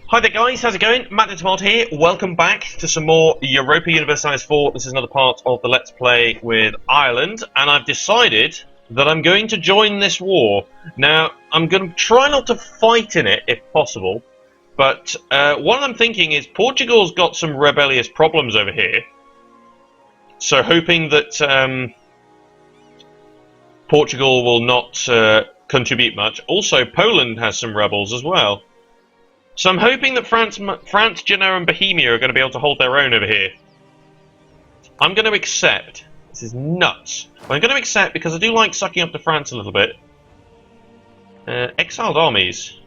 Hi there guys, how's it going? Matt the Tomod here. Welcome back to some more Europa Universalis IV. This is another part of the Let's Play with Ireland, and I've decided that I'm going to join this war. Now, I'm going to try not to fight in it if possible, but what I'm thinking is Portugal's got some rebellious problems over here, so hoping that Portugal will not contribute much. Also, Poland has some rebels as well. So I'm hoping that France, Genoa and Bohemia are going to be able to hold their own over here. I'm going to accept. This is nuts. But I'm going to accept because I do like sucking up to France a little bit. Exiled armies.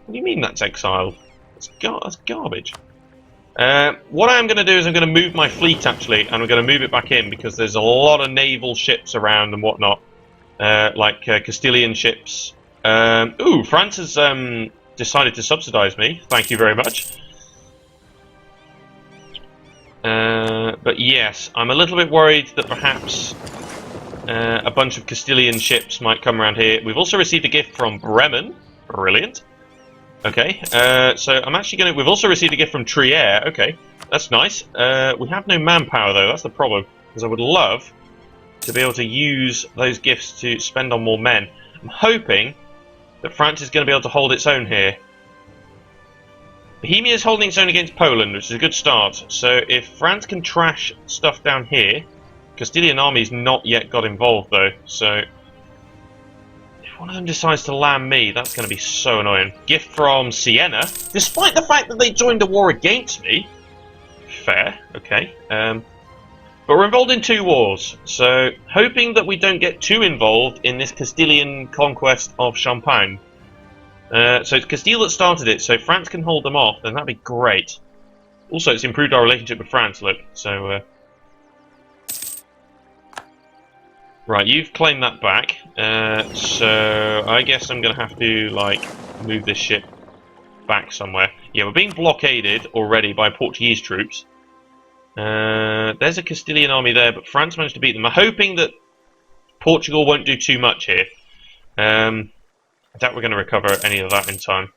What do you mean that's exiled? That's garbage. What I'm going to do is I'm going to move my fleet actually, and I'm going to move it back in because there's a lot of naval ships around and whatnot. Like Castilian ships. Ooh, France has decided to subsidise me. Thank you very much. But yes, I'm a little bit worried that perhaps a bunch of Castilian ships might come around here. We've also received a gift from Bremen. Brilliant. Okay, so I'm actually going to... We've also received a gift from Trier. Okay, that's nice. We have no manpower, though. That's the problem. Because I would love to be able to use those gifts to spend on more men. I'm hoping that France is going to be able to hold its own here. Bohemia is holding its own against Poland, which is a good start. So if France can trash stuff down here, Castilian army's not yet got involved though. So if one of them decides to land me, that's going to be so annoying. Gift from Siena, despite the fact that they joined a war against me. Fair, okay. But we're involved in two wars, so hoping that we don't get too involved in this Castilian conquest of Champagne. So it's Castile that started it, so if France can hold them off, then that'd be great. Also, it's improved our relationship with France, look. So, right, you've claimed that back. So I guess I'm going to have to, like, move this ship back somewhere. Yeah, we're being blockaded already by Portuguese troops. There's a Castilian army there, but France managed to beat them. I'm hoping that Portugal won't do too much here. I doubt we're going to recover any of that in time.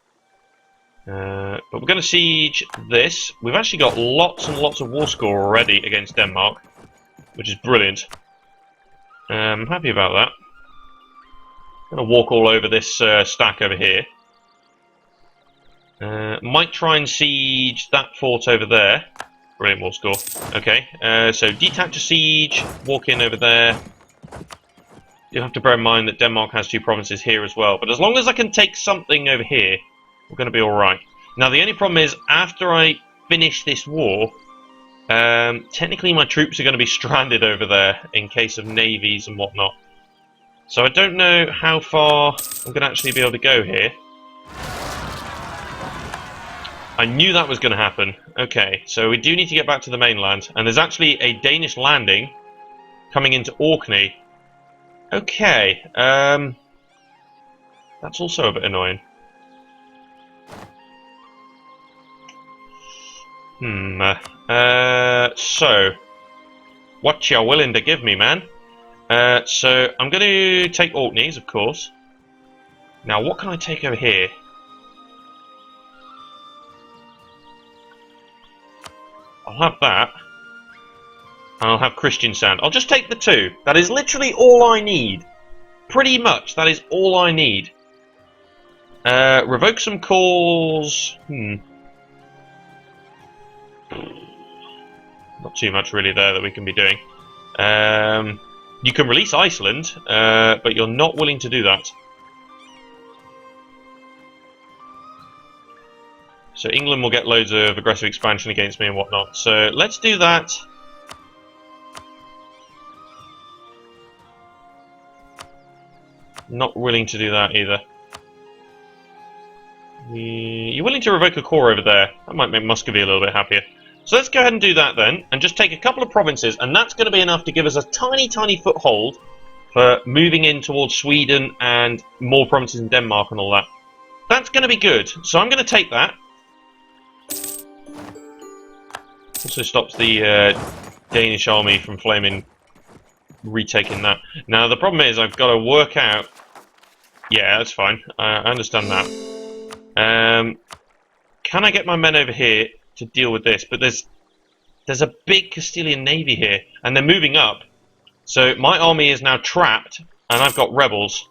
But we're going to siege this. We've actually got lots and lots of war score already against Denmark, which is brilliant. I'm happy about that. I'm going to walk all over this stack over here. Might try and siege that fort over there. Brilliant war score. Okay, so detach a siege, walk in over there. You'll have to bear in mind that Denmark has two provinces here as well. But as long as I can take something over here, we're going to be alright. Now, the only problem is, after I finish this war, technically my troops are going to be stranded over there in case of navies and whatnot. So I don't know how far I'm going to actually be able to go here. I knew that was going to happen. Okay, so we do need to get back to the mainland. And there's actually a Danish landing coming into Orkney. Okay, that's also a bit annoying. So, what you willing to give me, man? So, I'm going to take Orkneys, of course. Now, what can I take over here? I'll have that. I'll have Christian Sand. I'll just take the two. That is literally all I need. Pretty much, that is all I need. Revoke some calls. Not too much really there that we can be doing. You can release Iceland, but you're not willing to do that. So England will get loads of aggressive expansion against me and whatnot. So let's do that. Not willing to do that either. You're willing to revoke a core over there. That might make Muscovy a little bit happier. So let's go ahead and do that then, and just take a couple of provinces, and that's going to be enough to give us a tiny, tiny foothold for moving in towards Sweden and more provinces in Denmark and all that. That's going to be good. So I'm going to take that. Also stops the Danish army from retaking that. Now the problem is I've got to work out... Yeah, that's fine. I understand that. Can I get my men over here to deal with this? But there's a big Castilian navy here, and they're moving up. So my army is now trapped, and I've got rebels.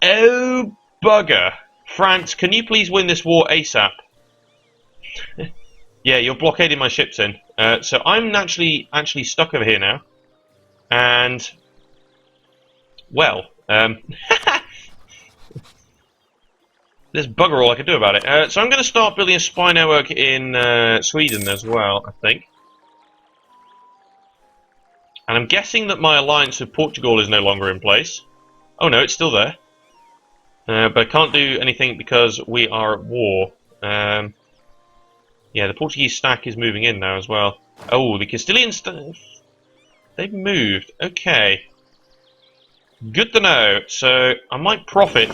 Oh, bugger. France, can you please win this war ASAP? Yeah, you're blockading my ships in. So I'm actually stuck over here now. And, well, there's bugger all I can do about it. So I'm going to start building a spy network in Sweden as well, I think. And I'm guessing that my alliance with Portugal is no longer in place. Oh no, it's still there. But I can't do anything because we are at war. Yeah, the Portuguese stack is moving in now as well. Oh, the Castilian stack... They've moved. Okay. Good to know. So, I might profit.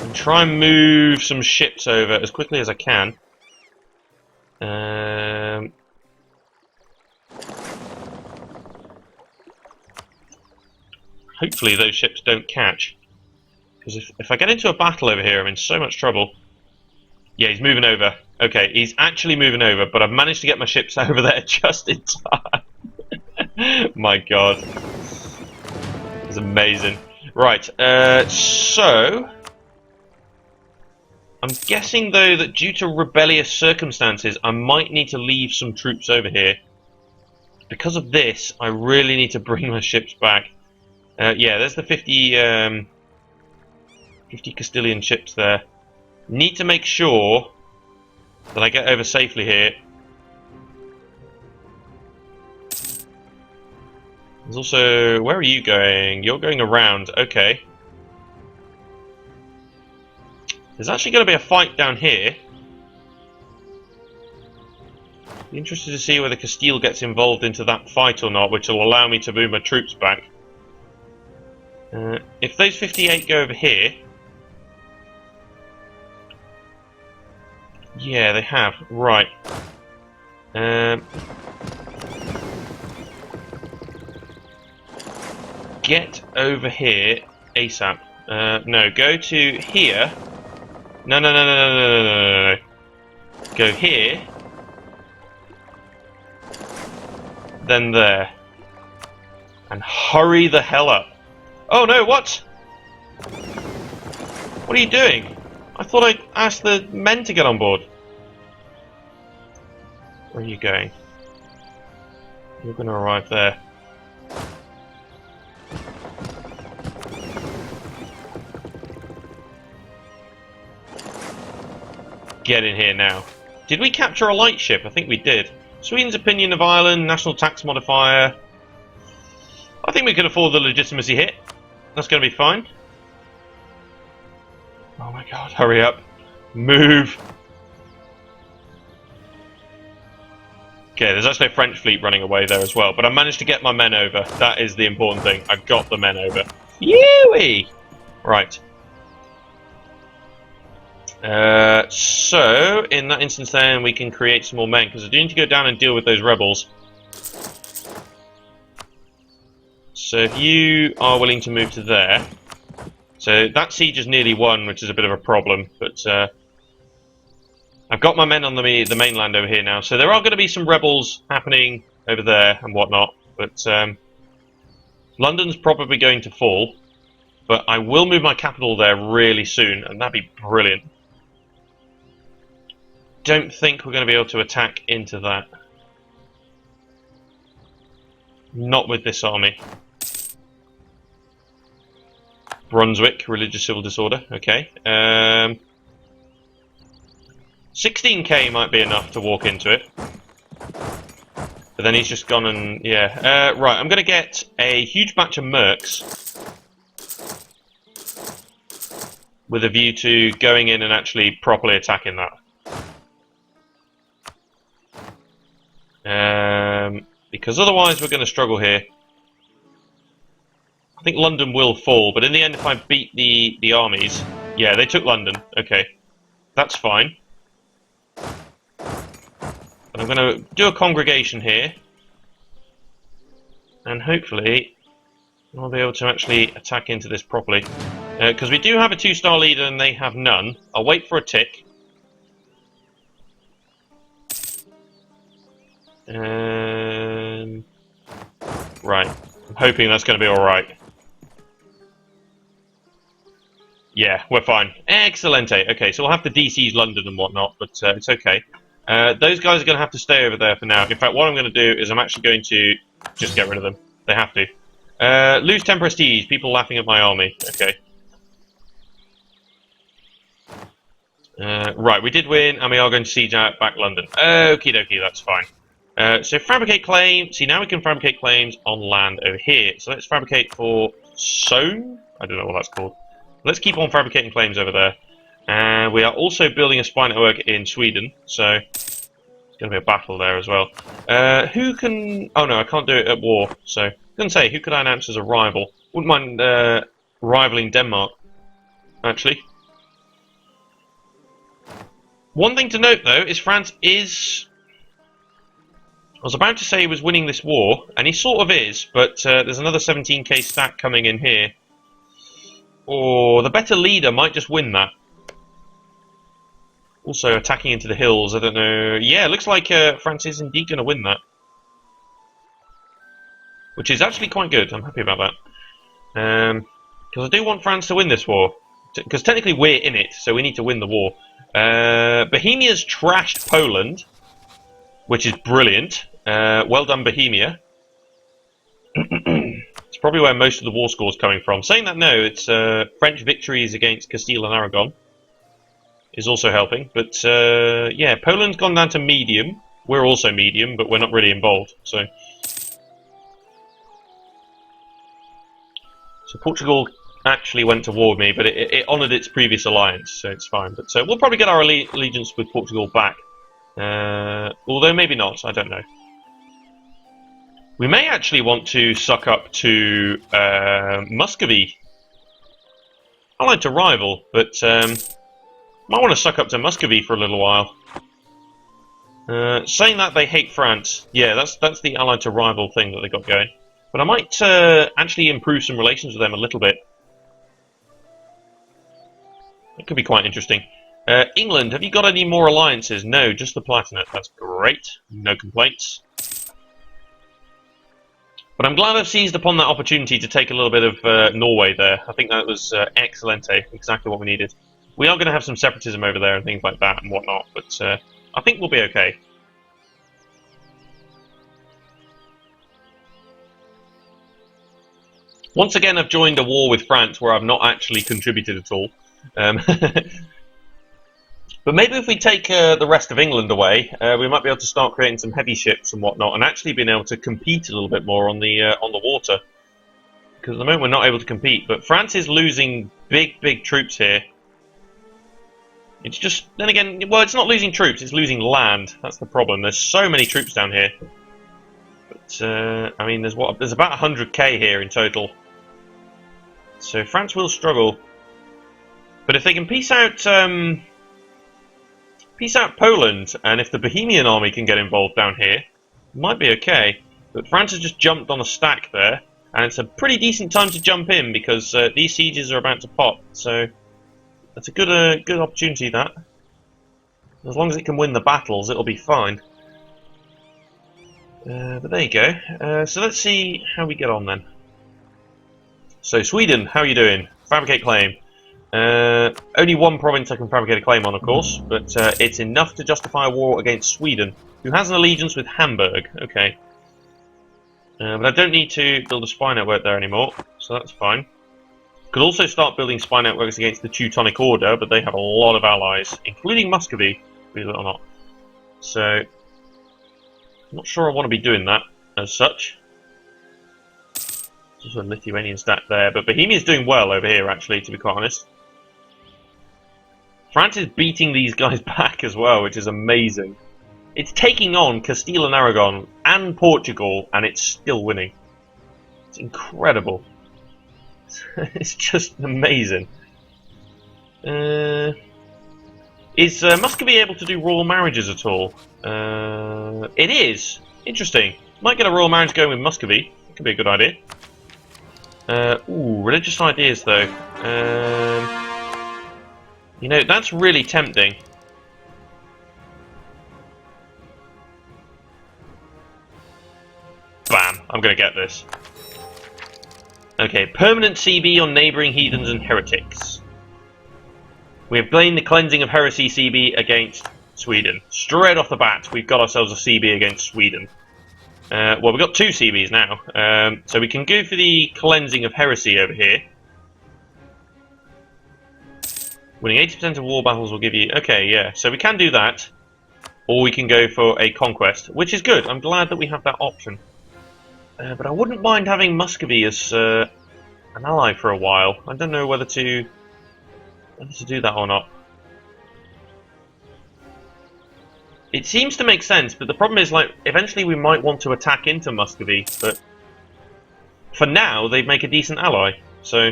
And try and move some ships over as quickly as I can. Hopefully those ships don't catch. Because if I get into a battle over here, I'm in so much trouble. Yeah, he's moving over. Okay, he's actually moving over, but I've managed to get my ships over there just in time. My god. It's amazing. Right, so... I'm guessing, though, that due to rebellious circumstances, I might need to leave some troops over here. Because of this, I really need to bring my ships back. Yeah, there's the 50 Castilian ships there. Need to make sure that I get over safely here. There's also... Where are you going? You're going around. Okay. There's actually going to be a fight down here. Be interested to see whether Castile gets involved into that fight or not, which will allow me to move my troops back. If those 58 go over here... Yeah, they have. Right. Get over here ASAP. No, go to here. No. Go here. Then there. And hurry the hell up. Oh no, what? What are you doing? I thought I asked the men to get on board. Where are you going? You're going to arrive there. Get in here now. Did we capture a light ship? I think we did. Sweden's opinion of Ireland, national tax modifier. I think we can afford the legitimacy hit. That's going to be fine. Oh my god, hurry up. Move. Okay, there's actually a French fleet running away there as well, but I managed to get my men over. That is the important thing. I got the men over. Yee! Right. So, in that instance then, we can create some more men, because I do need to go down and deal with those rebels. So if you are willing to move to there... So that siege is nearly won, which is a bit of a problem, but I've got my men on the mainland over here now, so there are going to be some rebels happening over there and whatnot, but London's probably going to fall, but I will move my capital there really soon, and that'd be brilliant. Don't think we're going to be able to attack into that. Not with this army. Brunswick, religious civil disorder, okay. 16k might be enough to walk into it. But then he's just gone and, yeah. Right, I'm going to get a huge batch of mercs. With a view to going in and actually properly attacking that. Because otherwise we're going to struggle here. I think London will fall, but in the end, if I beat the armies... Yeah, they took London. Okay. That's fine. But I'm going to do a congregation here. And hopefully... I'll be able to actually attack into this properly. Because we do have a 2-star leader and they have none. I'll wait for a tick. Right. I'm hoping that's going to be alright. Yeah, we're fine. Excellente. Okay, so we'll have to DC's London and whatnot, but it's okay. Those guys are going to have to stay over there for now. In fact, what I'm going to do is I'm actually going to just get rid of them. They have to. Lose 10 prestige. People laughing at my army. Okay. Right, we did win, and we are going to siege out back London. Okie dokie, that's fine. So fabricate claim. See, now we can fabricate claims on land over here. So let's fabricate for Soane. I don't know what that's called. Let's keep on fabricating claims over there. And we are also building a spy network in Sweden. So it's going to be a battle there as well. Who can... Oh no, I can't do it at war. So I can say, who could I announce as a rival? Wouldn't mind rivaling Denmark, actually. One thing to note, though, is France is... I was about to say he was winning this war, and he sort of is, but there's another 17k stack coming in here. Or the better leader might just win that. Also attacking into the hills, I don't know. Yeah, it looks like France is indeed going to win that. Which is actually quite good, I'm happy about that. Because I do want France to win this war. Because technically we're in it, so we need to win the war. Bohemia's trashed Poland, which is brilliant. Well done, Bohemia. It's probably where most of the war score is coming from. Saying that, no, it's French victories against Castile and Aragon is also helping. But yeah, Poland's gone down to medium. We're also medium, but we're not really involved. So Portugal actually went to war with me, but it honoured its previous alliance, so it's fine. But we'll probably get our allegiance with Portugal back. Although maybe not, I don't know. We may actually want to suck up to Muscovy. I like to rival, but might want to suck up to Muscovy for a little while. Saying that, they hate France. Yeah, that's the allied to rival thing that they got going. But I might actually improve some relations with them a little bit. It could be quite interesting. England, have you got any more alliances? No, just the Palatinate. That's great. No complaints. But I'm glad I've seized upon that opportunity to take a little bit of Norway there. I think that was excellente, exactly what we needed. We are going to have some separatism over there and things like that and whatnot, but I think we'll be okay. Once again, I've joined a war with France where I've not actually contributed at all. But maybe if we take the rest of England away, we might be able to start creating some heavy ships and whatnot, and actually being able to compete a little bit more on the water. Because at the moment we're not able to compete. But France is losing big troops here. It's just, then again, well, it's not losing troops; it's losing land. That's the problem. There's so many troops down here. But I mean, there's about 100k here in total. So France will struggle. But if they can peace out Poland, and if the Bohemian army can get involved down here, it might be okay. But France has just jumped on a stack there, and it's a pretty decent time to jump in because these sieges are about to pop. So that's a good opportunity. That, as long as it can win the battles, it'll be fine. But there you go. So let's see how we get on then. So Sweden, how are you doing? Fabricate claim. Only one province I can fabricate a claim on, of course, but it's enough to justify a war against Sweden, who has an allegiance with Hamburg. Okay. But I don't need to build a spy network there anymore, so that's fine. Could also start building spy networks against the Teutonic Order, but they have a lot of allies, including Muscovy, believe it or not. So, I'm not sure I want to be doing that, as such. There's also a Lithuanian stat there, but Bohemia's doing well over here, actually, to be quite honest. France is beating these guys back as well, which is amazing. It's taking on Castile and Aragon and Portugal, and it's still winning. It's incredible. It's just amazing. Is Muscovy able to do royal marriages at all? It is. Interesting. Might get a royal marriage going with Muscovy. That could be a good idea. Ooh, religious ideas though. You know, that's really tempting. Bam, I'm gonna get this. Okay, permanent CB on neighbouring heathens and heretics. We have blamed the cleansing of heresy CB against Sweden. Straight off the bat, we've got ourselves a CB against Sweden. Well, we've got 2 CBs now, so we can go for the cleansing of heresy over here. Winning 80% of war battles will give you... Okay, yeah, so we can do that. Or we can go for a conquest, which is good. I'm glad that we have that option. But I wouldn't mind having Muscovy as an ally for a while. I don't know whether to do that or not. It seems to make sense, but the problem is, like, eventually we might want to attack into Muscovy, but for now they make a decent ally, so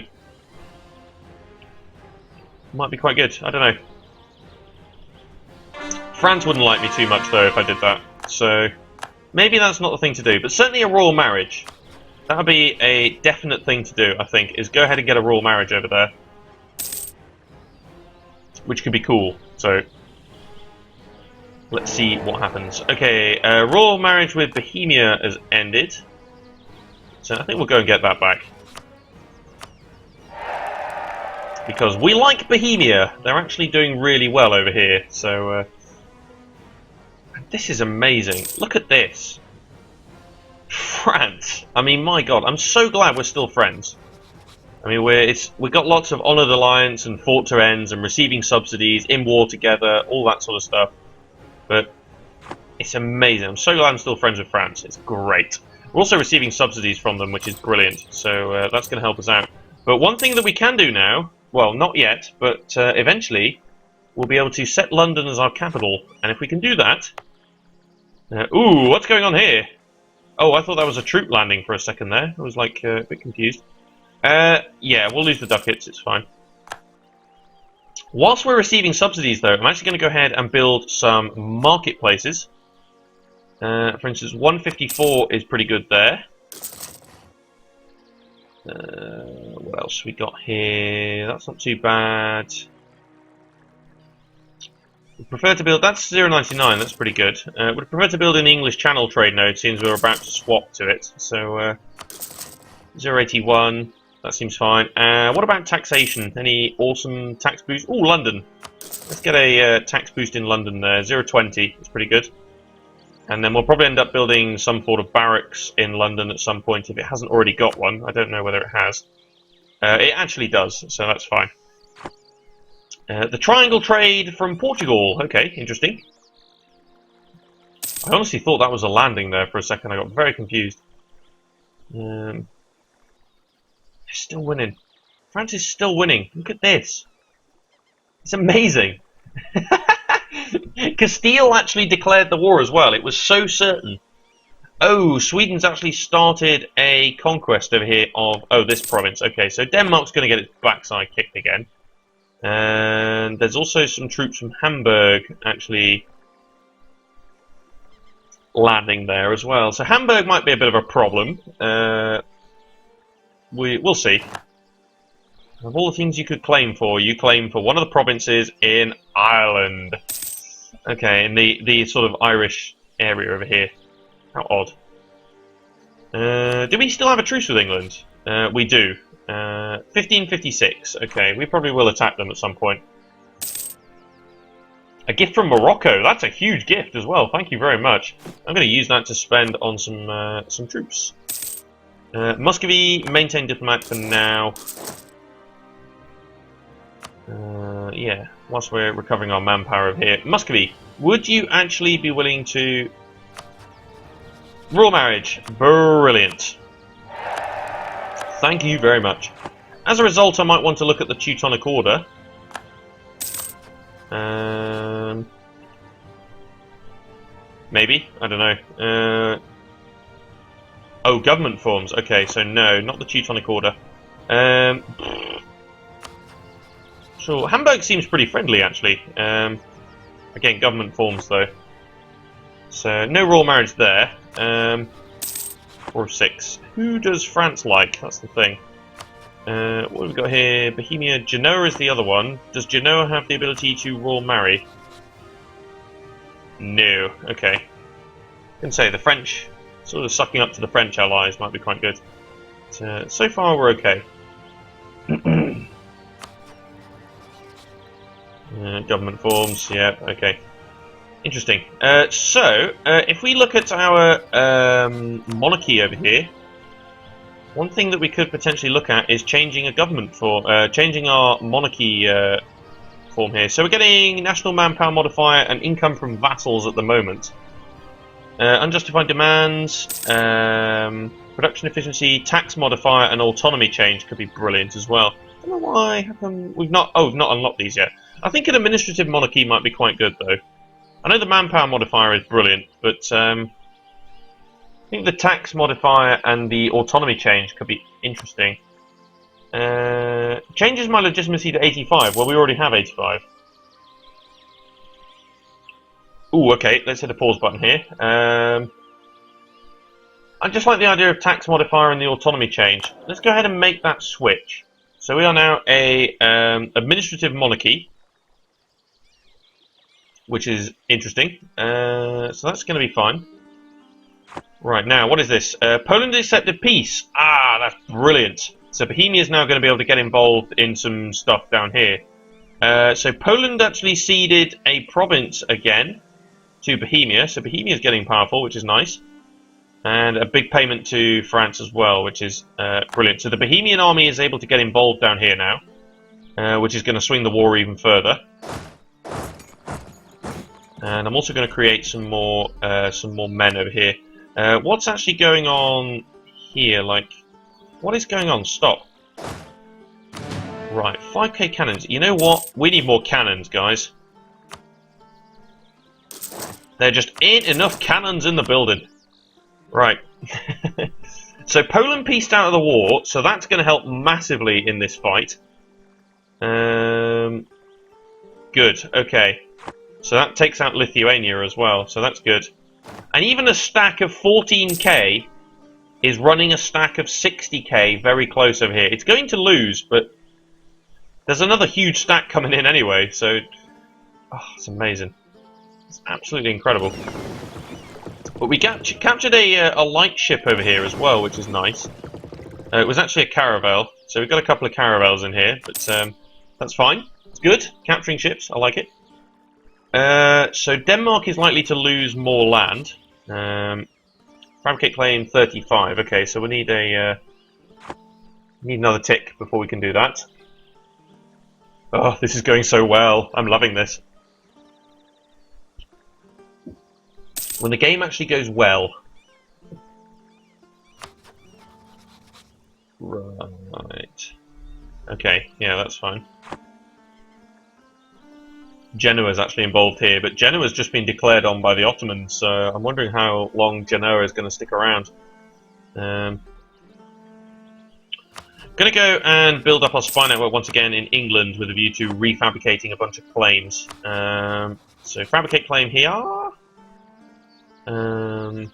might be quite good. I don't know. France wouldn't like me too much though if I did that, so maybe that's not the thing to do. But certainly a royal marriage. That would be a definite thing to do, I think, is go ahead and get a royal marriage over there, which could be cool. So let's see what happens. Okay, royal marriage with Bohemia has ended, so I think we'll go and get that back. Because we like Bohemia. They're actually doing really well over here. So this is amazing. Look at this. France. I mean, my God, I'm so glad we're still friends. I mean, we've got lots of honoured alliance and fought to ends and receiving subsidies, in war together, all that sort of stuff. But it's amazing. I'm so glad I'm still friends with France. It's great. We're also receiving subsidies from them, which is brilliant. So that's going to help us out. But one thing that we can do now, well, not yet, but eventually, we'll be able to set London as our capital. And if we can do that... ooh, what's going on here? Oh, I thought that was a troop landing for a second there. I was, like, a bit confused. Yeah, we'll lose the ducats, it's fine. Whilst we're receiving subsidies, though, I'm actually going to go ahead and build some marketplaces. For instance, 154 is pretty good there. What else we got here? That's not too bad. We prefer to build... That's 099, that's pretty good. Would prefer to build an English Channel trade node, since we're about to swap to it. So, 081, that seems fine. What about taxation? Any awesome tax boost? Ooh, London. Let's get a tax boost in London there. 020, it's pretty good. And then we'll probably end up building some sort of barracks in London at some point if it hasn't already got one. I don't know whether it has. It actually does, so that's fine. The triangle trade from Portugal. Okay, interesting. I honestly thought that was a landing there for a second. I got very confused. They're still winning. France is still winning. Look at this. It's amazing. Castile actually declared the war as well. It was so certain. Oh, Sweden's actually started a conquest over here of... Oh, this province. Okay, so Denmark's going to get its backside kicked again. And there's also some troops from Hamburg actually landing there as well. So Hamburg might be a bit of a problem. We'll see. Of all the things you could claim for, you claim for one of the provinces in Ireland. Okay, in the sort of Irish area over here. How odd. Do we still have a truce with England? We do. 1556. Okay, we probably will attack them at some point. A gift from Morocco. That's a huge gift as well. Thank you very much. I'm going to use that to spend on some troops. Muscovy, maintain diplomat for now. Yeah, whilst we're recovering our manpower over here. Muscovy, would you actually be willing to... Royal marriage. Brilliant. Thank you very much. As a result, I might want to look at the Teutonic Order. Maybe? I don't know. Oh, government forms. Okay, so no, not the Teutonic Order. Sure, Hamburg seems pretty friendly, actually. Again, government forms, though. So, no royal marriage there. 4 of 6. Who does France like? That's the thing. What have we got here? Bohemia. Genoa is the other one. Does Genoa have the ability to royal marry? No. Okay. I can say the French, sort of sucking up to the French allies might be quite good. But, so far we're okay. Government forms, yeah, okay. Interesting. If we look at our monarchy over here, one thing that we could potentially look at is changing a government for changing our monarchy form here. So we're getting national manpower modifier and income from vassals at the moment. Unjustified demands, production efficiency, tax modifier, and autonomy change could be brilliant as well. I don't know why. How come we've not? Oh, we've not unlocked these yet. I think an administrative monarchy might be quite good though. I know the manpower modifier is brilliant, but I think the tax modifier and the autonomy change could be interesting. Changes my legitimacy to 85. Well, we already have 85. Ooh, okay, let's hit the pause button here. I just like the idea of tax modifier and the autonomy change. Let's go ahead and make that switch. So we are now a administrative monarchy, which is interesting. So that's going to be fine. Right, now, what is this? Poland accepted peace. Ah, that's brilliant. So Bohemia is now going to be able to get involved in some stuff down here. So Poland actually ceded a province again to Bohemia. So Bohemia is getting powerful, which is nice. And a big payment to France as well, which is brilliant. So the Bohemian army is able to get involved down here now, which is going to swing the war even further. And I'm also going to create some more men over here. What's actually going on here? Like, what is going on? Stop. Right, 5k cannons. You know what? We need more cannons, guys. There just ain't enough cannons in the building. Right. So Poland pieced out of the war, so that's going to help massively in this fight. Good, okay. So that takes out Lithuania as well, so that's good. And even a stack of 14k is running a stack of 60k very close over here. It's going to lose, but there's another huge stack coming in anyway, so... Oh, it's amazing. It's absolutely incredible. But we captured a light ship over here as well, which is nice. It was actually a caravel, so we've got a couple of caravels in here, but that's fine. It's good, capturing ships, I like it. So Denmark is likely to lose more land. Fabricate claim 35. Okay, so we need another tick before we can do that. Oh, this is going so well. I'm loving this. When the game actually goes well. Right. Okay, yeah, that's fine. Genoa is actually involved here, but Genoa has just been declared on by the Ottomans, so I'm wondering how long Genoa is going to stick around. Going to go and build up our spy network once again in England with a view to refabricating a bunch of claims. So fabricate claim here. Claim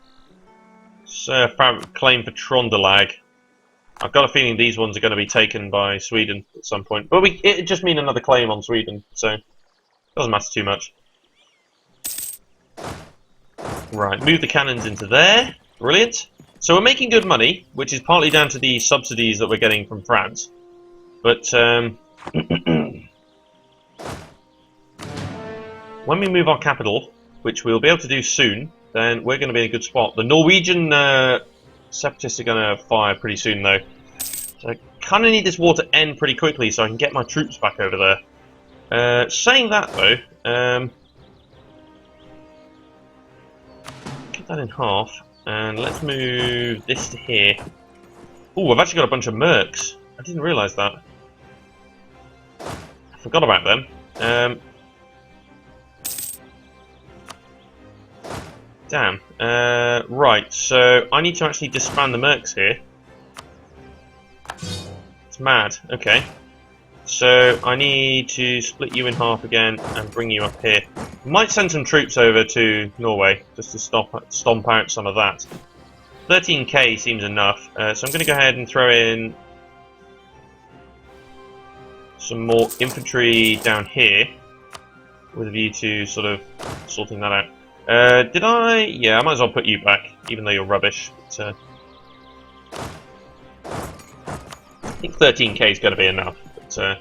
for Trondelag. I've got a feeling these ones are going to be taken by Sweden at some point, but it just mean another claim on Sweden, so doesn't matter too much. Right, move the cannons into there. Brilliant. So we're making good money, which is partly down to the subsidies that we're getting from France. But when we move our capital, which we'll be able to do soon, then we're going to be in a good spot. The Norwegian separatists are going to fire pretty soon, though. So I kind of need this war to end pretty quickly so I can get my troops back over there. Saying that, though, cut that in half, and let's move this to here. Ooh, I've actually got a bunch of mercs. I didn't realise that. I forgot about them. Damn. Right, so I need to actually disband the mercs here. It's mad. Okay. So I need to split you in half again and bring you up here. Might send some troops over to Norway just to stomp out some of that. 13k seems enough. So I'm going to go ahead and throw in some more infantry down here with a view to sort of sorting that out. Did I? Yeah, I might as well put you back, even though you're rubbish. But, I think 13k is going to be enough. But,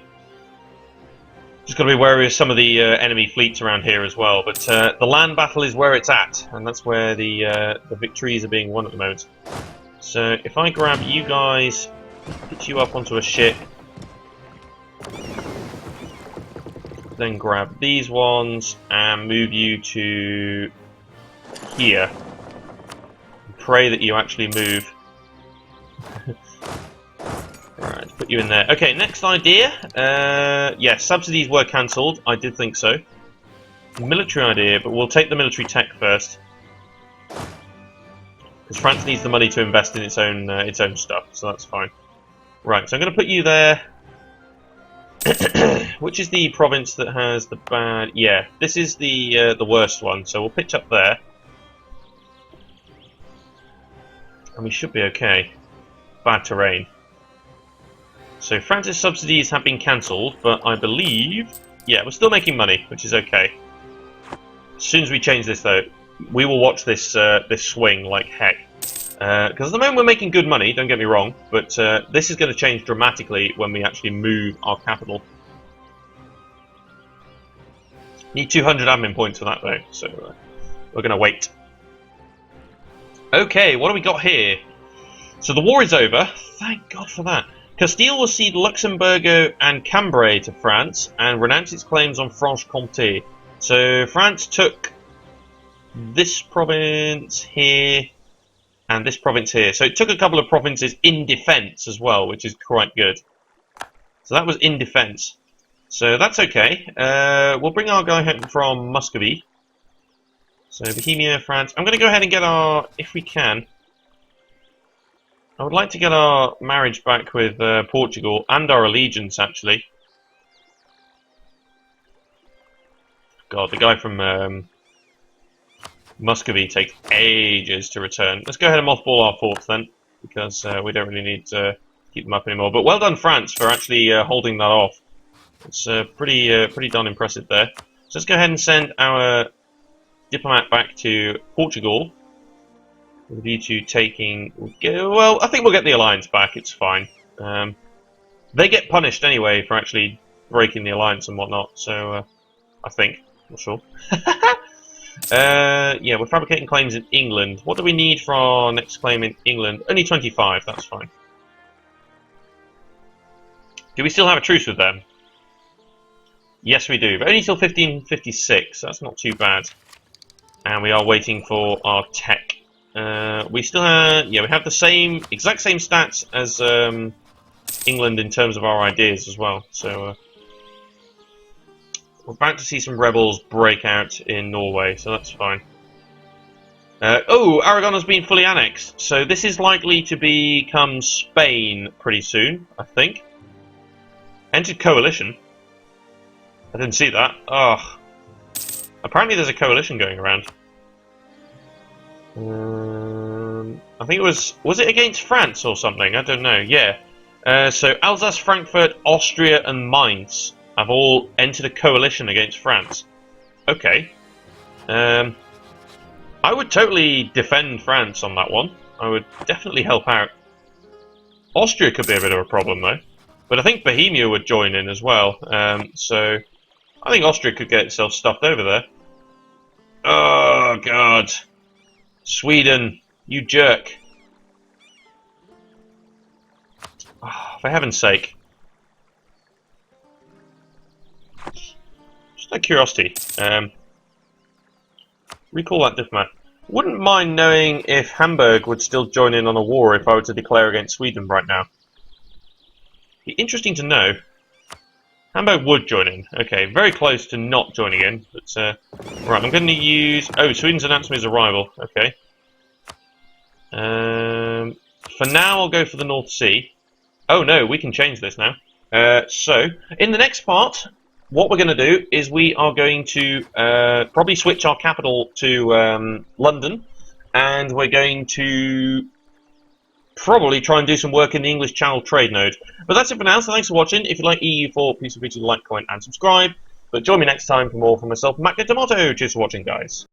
just got to be wary of some of the enemy fleets around here as well. But the land battle is where it's at, and that's where the victories are being won at the moment. So if I grab you guys, put you up onto a ship, then grab these ones and move you to here. Pray that you actually move. Right, put you in there. Okay, next idea. Yeah, subsidies were cancelled. I did think so. Military idea, but we'll take the military tech first, because France needs the money to invest in its own stuff. So that's fine. Right, so I'm going to put you there. Which is the province that has the bad? Yeah, this is the worst one. So we'll pitch up there, and we should be okay. Bad terrain. So France's subsidies have been cancelled, but I believe, yeah, we're still making money, which is okay. As soon as we change this, though, we will watch this this swing like heck. Because at the moment we're making good money, don't get me wrong, but this is going to change dramatically when we actually move our capital. Need 200 admin points for that, though, so we're going to wait. Okay, what do we got here? So the war is over. Thank God for that. Castile will cede Luxembourg and Cambrai to France and renounce its claims on Franche-Comté. So France took this province here and this province here. So it took a couple of provinces in defence as well, which is quite good. So that was in defence. So that's okay. We'll bring our guy home from Muscovy. So Bohemia, France. I'm going to go ahead and get our, if we can, I would like to get our marriage back with Portugal, and our allegiance, actually. God, the guy from Muscovy takes ages to return. Let's go ahead and mothball our forts then, because we don't really need to keep them up anymore. But well done, France, for actually holding that off. It's pretty darn impressive there. So let's go ahead and send our diplomat back to Portugal, with a view to taking... Well, I think we'll get the alliance back, it's fine. They get punished anyway for actually breaking the alliance and whatnot, so I think. Not sure. Yeah, we're fabricating claims in England. What do we need for our next claim in England? Only 25, that's fine. Do we still have a truce with them? Yes, we do, but only till 1556, that's not too bad. And we are waiting for our tech. We still have, yeah, we have the exact same stats as England in terms of our ideas as well. So we're about to see some rebels break out in Norway, so that's fine. Oh, Aragon has been fully annexed, so this is likely to become Spain pretty soon, I think. Entered coalition. I didn't see that. Oh, apparently there's a coalition going around. I think it was it against France or something? I don't know. Yeah. So Alsace, Frankfurt, Austria, and Mainz have all entered a coalition against France. Okay. I would totally defend France on that one. I would definitely help out. Austria could be a bit of a problem though, but I think Bohemia would join in as well. So I think Austria could get itself stuffed over there. Oh God. Sweden, you jerk. Oh, for heaven's sake. Just out of curiosity, recall that diplomat. Wouldn't mind knowing if Hamburg would still join in on a war if I were to declare against Sweden right now. Be interesting to know. Hamburg would join in. Okay, very close to not joining in. But right, I'm going to use... Oh, Sweden's announced me his arrival. Okay. For now, I'll go for the North Sea. Oh no, we can change this now. So, in the next part, what we're going to do is we are going to probably switch our capital to London, and we're going to probably try and do some work in the English Channel trade node. But that's it for now, so thanks for watching. If you like EU4, please feel free to like, comment, and subscribe. But join me next time for more from myself, Mac the Tomato. Cheers for watching, guys.